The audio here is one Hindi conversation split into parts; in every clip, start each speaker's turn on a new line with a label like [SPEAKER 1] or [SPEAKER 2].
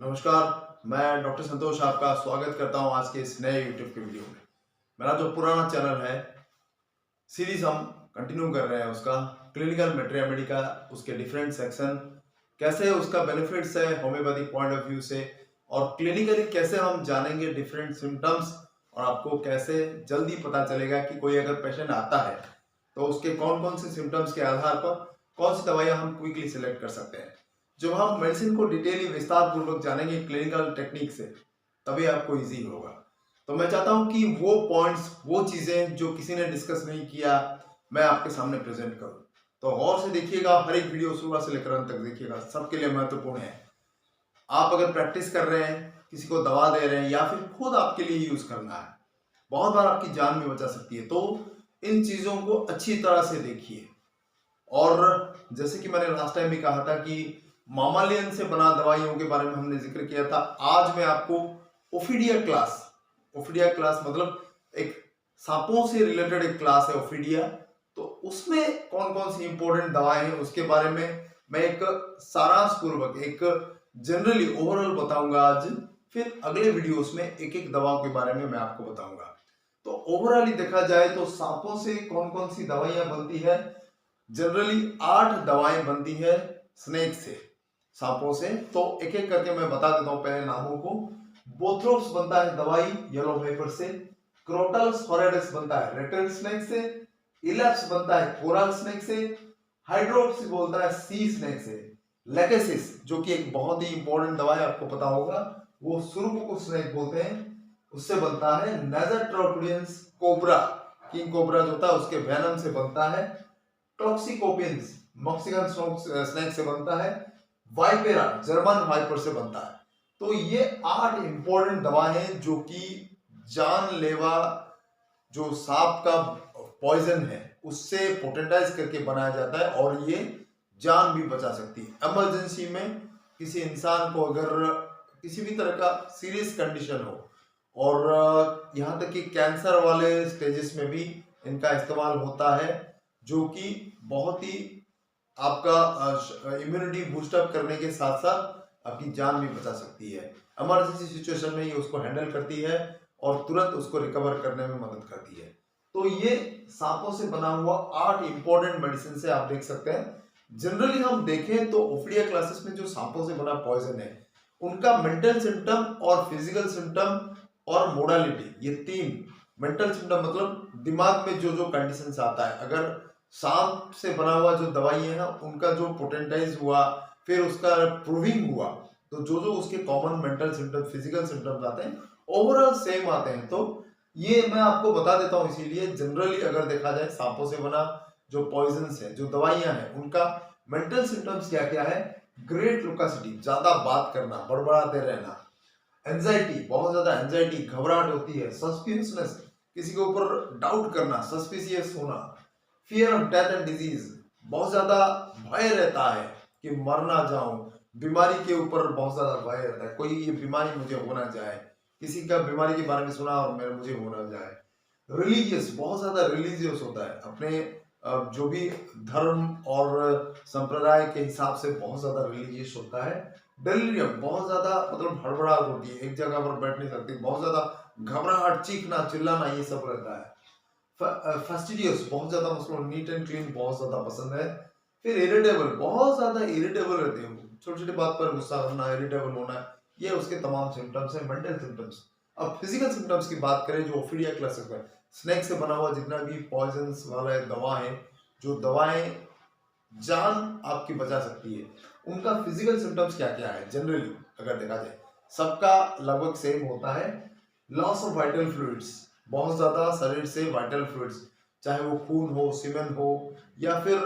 [SPEAKER 1] नमस्कार, मैं डॉक्टर संतोष आपका स्वागत करता हूं आज के इस नए यूट्यूब के वीडियो में। मेरा जो पुराना चैनल है, सीरीज हम कंटिन्यू कर रहे हैं उसका क्लिनिकल मेट्रिया मेडिका, उसके डिफरेंट सेक्शन, कैसे उसका बेनिफिट्स है होम्योपैथिक पॉइंट ऑफ व्यू से, और क्लिनिकली कैसे हम जानेंगे डिफरेंट सिम्टम्स, और आपको कैसे जल्दी पता चलेगा कि कोई अगर पेशेंट आता है तो उसके कौन कौन से सिम्टम्स के आधार पर कौन सी दवाइयाँ हम क्विकली सिलेक्ट कर सकते हैं। जब हम मेडिसिन को डिटेली विस्तार पूर्वक जानेंगे क्लिनिकल टेक्निक से, तभी आपको इजी होगा। तो मैं चाहता हूं कि वो पॉइंट्स, वो चीजें जो किसी ने डिस्कस नहीं किया, मैं आपके सामने प्रेजेंट करूं। तो गौर से देखिएगा, हर एक वीडियो शुरुआत से लेकर अंत तक देखिएगा, सबके लिए महत्वपूर्ण है। आप अगर प्रैक्टिस कर रहे हैं, किसी को दवा दे रहे हैं, या फिर खुद आपके लिए यूज करना है, बहुत बार आपकी जान भी बचा सकती है। तो इन चीजों को अच्छी तरह से देखिए। और जैसे कि मैंने लास्ट टाइम भी कहा था कि मामालियन से बना दवाइयों के बारे में हमने जिक्र किया था, आज मैं आपको ओफिडिया क्लास मतलब एक सांपों से रिलेटेड एक क्लास है ओफिडिया, तो उसमें कौन कौन सी इंपॉर्टेंट दवाएं हैं उसके बारे में मैं एक सारांश पूर्वक, एक जनरली ओवरऑल बताऊंगा आज। फिर अगले वीडियोस में एक एक दवाओं के बारे में मैं आपको बताऊंगा। तो ओवरऑली देखा जाए तो सांपों से कौन कौन सी दवाइयां बनती है, जनरली 8 दवाएं बनती है स्नेक से, सांपों से। तो एक एक करके मैं बता देता हूं पहले नामों को। बोथ्रोप्स बनता है दवाई येलो फेवर से, क्रोटल्स हॉरेडस बनता है रेटल स्नेक से, इलैप्स बनता है कोरल स्नेक से, हाइड्रोप्स बोलता है सी स्नेक से, लेकेसिस जो कि एक बहुत ही इंपॉर्टेंट दवा है, आपको पता होगा, वो सुरुप को स्नेक बोलते हैं, उससे बनता है नेजरट्रोपिडियंस कोबरा, किंग कोबरा जो होता है उसके वेनम से बनता है, टॉक्सिकोपिन्स मॉक्सिकन स्नेक से बनता है, वाइपेरा जर्मन वाइपर से बनता है। तो ये 8 इंपॉर्टेंट दवा हैं जो कि जानलेवा जो सांप का पॉइजन है उससे पोटेंटाइज करके बनाया जाता है, और ये जान भी बचा सकती है। इमरजेंसी में किसी इंसान को अगर किसी भी तरह का सीरियस कंडीशन हो, और यहाँ तक कि कैंसर वाले स्टेजेस में भी इनका इस्तेमाल होता है, जो कि बहुत ही आपका इम्यूनिटी बूस्टअप करने के साथ साथ आपकी जान भी बचा सकती है। इमरजेंसी सिचुएशन में ये उसको हैंडल करती है और तुरंत उसको रिकवर करने में मदद करती है। तो ये सांपों से बना हुआ 8 इंपॉर्टेंट मेडिसिन से आप देख सकते हैं। जनरली हम देखें तो ओफिडिया क्लासेस में जो सांपों से बना पॉइजन है, उनका मेंटल सिम्टम और फिजिकल सिम्टम और मोडालिटी, ये 3 मेंटल सिम्टम मतलब दिमाग में जो जो कंडीशन आता है, अगर सांप से बना हुआ जो दवाई है उनका जो पोटेंटाइज हुआ, फिर उसका प्रूविंग हुआ, तो जो जो उसके common mental symptom physical symptoms आते हैं ओवरऑल सेम आते हैं। तो ये मैं आपको बता देता हूं, इसीलिए जनरली अगर देखा जाए सांपों से बना जो पॉइजन है, जो दवाइयां हैं, उनका मेंटल सिम्टम्स क्या क्या है, ग्रेट लुकासिटी, ज्यादा बात करना, बड़बड़ाते रहना, एंजाइटी, बहुत ज्यादा एंजाइटी घबराहट होती है, सस्पिशियसनेस, किसी के ऊपर डाउट करना, सस्पिशियस होना, fear of death and disease, बहुत ज्यादा भय रहता है कि मर ना जाऊं, बीमारी के ऊपर बहुत ज्यादा भय रहता है, कोई ये बीमारी मुझे हो ना जाए, किसी का बीमारी के बारे में सुना और मेरे मुझे हो ना जाए। रिलीजियस, बहुत ज्यादा रिलीजियस होता है, अपने जो भी धर्म और संप्रदाय के हिसाब से बहुत ज्यादा रिलीजियस होता है। डेलिरियम, बहुत ज्यादा मतलब हड़बड़ाहट होती है, एक जगह पर बैठ नहीं सकती, बहुत ज्यादा घबराहट, चीखना चिल्लाना, ये सब रहता है। फैस्टिडियस, बहुत ज्यादा मतलब नीट एंड क्लीन बहुत ज्यादा पसंद है। फिर इरिटेबल, बहुत ज्यादा इरिटेबल रहते हैं, छोटी छोटी बात पर गुस्सा करना, इरिटेबल होना, ये उसके तमाम सिम्टम्स हैं, मेंटल सिम्टम्स। अब फिजिकल सिम्टम्स की बात करें, जो ओफिडिया क्लासिक है, स्नेक से बना हुआ जितना भी पॉइजन वाला दवा है, जो दवाएं जान आपकी बचा सकती है, उनका फिजिकल सिम्टम्स क्या क्या है, जनरली अगर देखा जाए सबका लगभग सेम होता है। लॉस ऑफ वाइटल फ्लूइड्स, बहुत ज्यादा शरीर से वाइटल फ्लूइड्स, चाहे वो खून हो, सीमेन हो, या फिर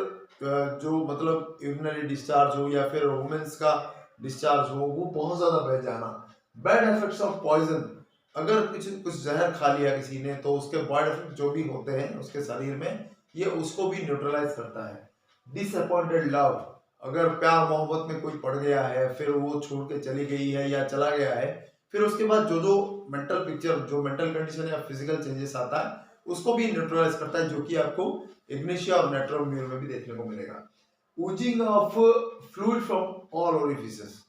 [SPEAKER 1] जो मतलब यूरिनरी डिस्चार्ज हो, या फिर वुमेन्स का डिस्चार्ज हो, वो बहुत ज्यादा बह जाना। बैड इफेक्ट्स ऑफ पॉइजन, अगर कुछ जहर खा लिया किसी ने तो उसके बैड इफेक्ट जो भी होते हैं उसके शरीर में, ये उसको भी न्यूट्रलाइज करता है। डिसअपॉइंटेड लव, अगर प्यार मोहब्बत में कोई पड़ गया है, फिर वो छोड़ के चली गई है या चला गया है, फिर उसके बाद जो जो मेंटल पिक्चर, जो मेंटल कंडीशन या फिजिकल चेंजेस आता है, उसको भी न्यूट्रलाइज करता है, जो कि आपको इग्निशिया और नाइट्रोम्यूर में भी देखने को मिलेगा। Oozing of fluid from all orifices,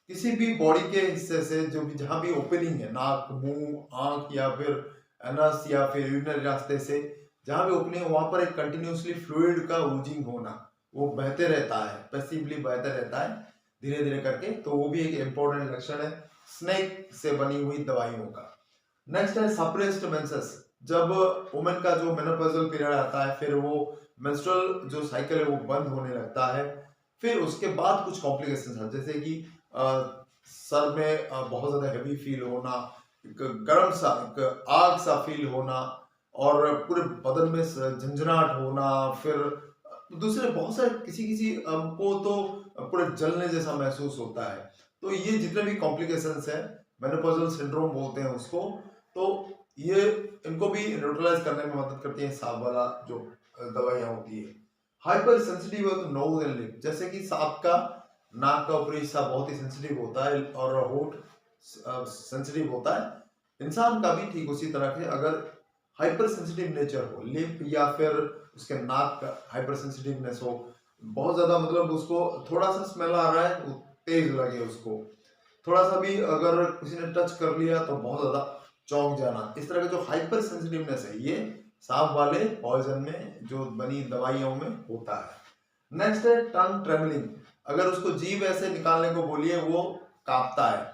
[SPEAKER 1] किसी भी बॉडी के हिस्से से जो भी जहां भी ओपनिंग है, नाक, मुंह, आंख या फिर एनस या फिर यूरिनरी रास्ते से जहां भी ओपनिंग है वहां पर एक कंटिन्यूसली फ्लूइड का ओजिंग होना, वो बहते रहता है, पैसिवली बहते रहता है धीरे धीरे करके, तो वो भी एक इंपॉर्टेंट लक्षण है स्नेक से बनी हुई दवाइयों का। नेक्स्ट है सप्रेस्ड मेंसेस, जब वुमेन का जो मेनोपॉजल पीरियड आता है, फिर वो मेंस्ट्रुअल जो साइकिल है वो बंद होने लगता है, फिर उसके बाद कुछ कॉम्प्लिकेशंस है, जैसे कि सर में बहुत ज्यादा हैवी फील होना, एक गर्म सा, एक आग सा फील होना, और पूरे बदन में झंझनाहट होना, फिर दूसरे बहुत सारे किसी किसी को तो पूरे जलने जैसा महसूस होता है। तो ये जितने भी कॉम्प्लिकेशंस है, मेनोपॉजल सिंड्रोम बोलते हैं उसको, तो ये इनको भी न्यूट्रलाइज करने में मदद करती है सांप वाला जो दवाइयां होती है। Hyper sensitive nose and lip, जैसे कि सांप का नाक का ऊपरी हिस्सा बहुत ही सेंसिटिव होता है और होठ सेंसिटिव होता है, इंसान का भी ठीक उसी तरह के अगर हाइपर सेंसिटिव नेचर हो, लिप या फिर उसके नाक का हाइपर सेंसिटिवनेस हो, बहुत ज्यादा मतलब उसको थोड़ा सा स्मेल आ रहा है वो तेज लगे, उसको थोड़ा सा भी अगर किसी ने टच कर लिया तो बहुत ज्यादा चौंक जाना, इस तरह का जो हाइपर सेंसिटिवनेस है ये सांप वाले पॉइजन में जो बनी दवाइयों में होता है। नेक्स्ट है टंग ट्रेवलिंग, अगर उसको जीभ ऐसे निकालने को बोलिए वो कांपता है,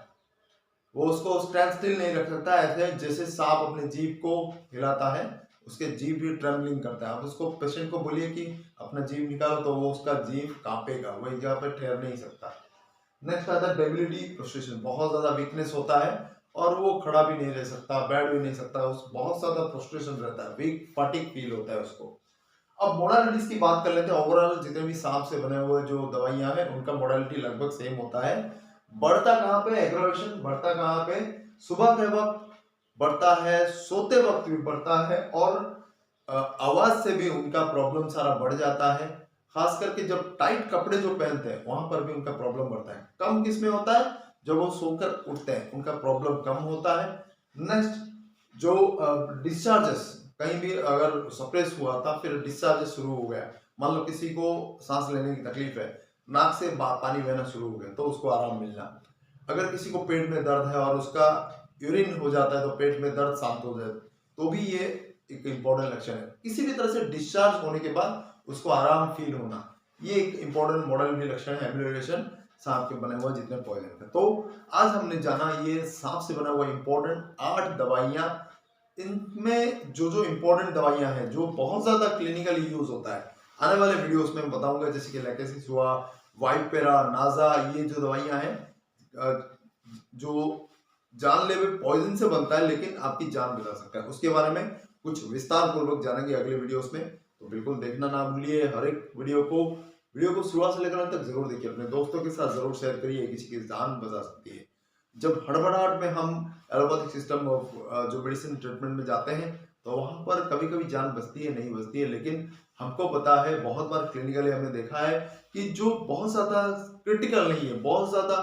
[SPEAKER 1] वो उसको स्टैंड स्टिल नहीं रख सकता, ऐसे जैसे सांप अपने जीभ को हिलाता है उसके जीभ भी ट्रेवलिंग करता है। अब उसको पेशेंट को बोलिए कि अपना जीभ निकालो तो वो उसका जीभ कांपेगा, वो एक जगह पर ठहर नहीं सकता। नेक्स्ट आता है डेबिलिटी फ्रस्ट्रेशन, बहुत ज्यादा वीकनेस होता है और वो खड़ा भी नहीं रह सकता, बैठ भी नहीं सकता, उस बहुत ज्यादा फ्रस्ट्रेशन रहता है, वीक फटीग फील होता है उसको। अब मोडालिटीज की बात कर लेते हैं। ओवरऑल जितने भी सांप से बने हुए जो दवाइयां हैं उनका मोडालिटी लगभग सेम होता है। बढ़ता कहाँ पे, एग्रावेशन बढ़ता कहाँ पे, सुबह के वक्त बढ़ता है, सोते वक्त भी बढ़ता है, और आवाज से भी उनका प्रॉब्लम सारा बढ़ जाता है। खास करके जब टाइट कपड़े जो पहनते हैं वहां पर भी उनका प्रॉब्लम बढ़ता है। कम किस में होता है, जब वो सोकर उठते हैं उनका प्रॉब्लम कम होता है। नेक्स्ट, जो डिस्चार्जेस कहीं भी अगर सप्रेस हुआ था फिर डिस्चार्जेस शुरू हो गया, मान लो किसी को सांस लेने की तकलीफ है, नाक से पानी बहना शुरू हो गया तो उसको आराम मिलना, अगर किसी को पेट में दर्द है और उसका यूरिन हो जाता है तो पेट में दर्द शांत हो जाए, तो भी ये एक इंपॉर्टेंट लक्षण है। किसी भी तरह से डिस्चार्ज होने के बाद उसको आराम फील होना, ये एक इंपॉर्टेंट मॉडल लक्षण है एम्ब्यूलेशन सांप के बने हुए जितने पॉइजन थे। तो आज हमने जाना ये सांप से बना हुआ इंपॉर्टेंट 8 दवाइयां, इनमें जो जो इंपॉर्टेंट दवाइयां हैं जो बहुत ज्यादा क्लिनिकली यूज होता है, आने वाले वीडियोस में मैं बताऊंगा, जैसे कि लैकेसिस हुआ, वाइपेरा, नाजा, ये जो दवाइयां हैं जो जानलेवा पॉइजन से बनता है लेकिन आपकी जान बचा सकता है, उसके बारे में कुछ विस्तार पूर्वक जानेंगे अगले वीडियोस में। तो बिल्कुल देखना ना भूलिए हर एक वीडियो को शुरुआत से लेकर अंत तक जरूर देखिए, अपने दोस्तों के साथ जरूर शेयर करिए, किसी की जान बचा सकती है। जब हड़बड़ाहट में हम एलोपैथिक सिस्टम ऑफ जो मेडिसिन ट्रीटमेंट में जाते हैं तो वहां पर कभी कभी जान बचती है, नहीं बचती है, लेकिन हमको पता है, बहुत बार क्लिनिकली हमने देखा है कि जो बहुत ज्यादा क्रिटिकल नहीं है, बहुत ज्यादा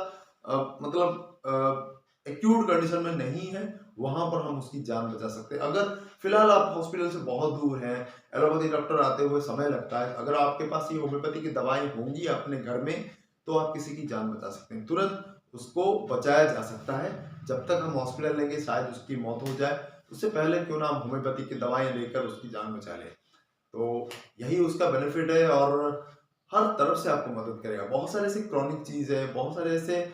[SPEAKER 1] मतलब एक्यूट कंडीशन में नहीं है, वहां पर हम उसकी जान बचा सकते हैं। अगर फिलहाल आप हॉस्पिटल से बहुत दूर हैं, एलोपैथी डॉक्टर आते हुए समय लगता है, अगर आपके पास ये होम्योपैथी की दवाएं होंगी अपने घर में तो आप किसी की जान बचा सकते हैं, तुरंत उसको बचाया जा सकता है। जब तक हम हॉस्पिटल लेंगे शायद उसकी मौत हो जाए, उससे पहले क्यों ना हम होम्योपैथी की दवाएं लेकर उसकी जान बचा लें। तो यही उसका बेनिफिट है और हर तरफ से आपको मदद करेगा। बहुत सारे ऐसे क्रॉनिक चीज है, बहुत सारे ऐसे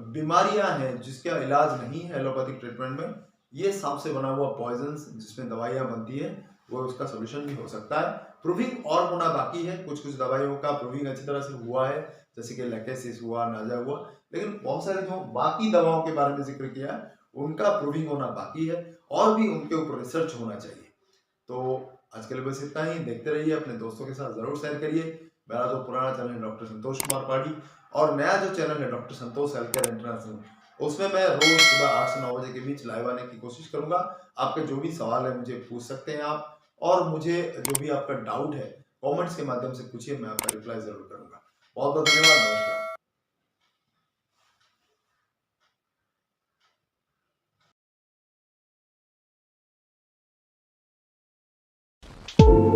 [SPEAKER 1] बीमारियां हैं जिसका इलाज नहीं है एलोपैथिक ट्रीटमेंट में, ये सांप से बना हुआ पॉइजन जिसमें दवाइयां बनती है वो उसका सोल्यूशन भी हो सकता है। प्रूविंग और होना बाकी है, कुछ कुछ दवाइयों का प्रूविंग अच्छी तरह से हुआ है, जैसे कि लैकेसिस हुआ, नाजा हुआ, लेकिन बहुत सारे जो बाकी दवाओं के बारे में जिक्र किया है उनका प्रूविंग होना बाकी है और भी उनके ऊपर रिसर्च होना चाहिए। तो आज के लिए बस इतना ही, देखते रहिए, अपने दोस्तों के साथ जरूर शेयर करिए। मेरा जो पुराना चैनल है डॉक्टर संतोष कुमार पाठी, और नया जो चैनल है डॉक्टर संतोष हेल्थकेयर इंटरनेशनल, उसमें मैं रोज सुबह 8 से 9 बजे के बीच लाइव आने की कोशिश करूंगा। आपके जो भी सवाल है मुझे पूछ सकते हैं आप, और मुझे जो भी आपका डाउट है कमेंट्स के माध्यम से पूछिए, मैं आपका रिप्लाई जरूर करूंगा। बहुत बहुत धन्यवाद, नमस्कार। है।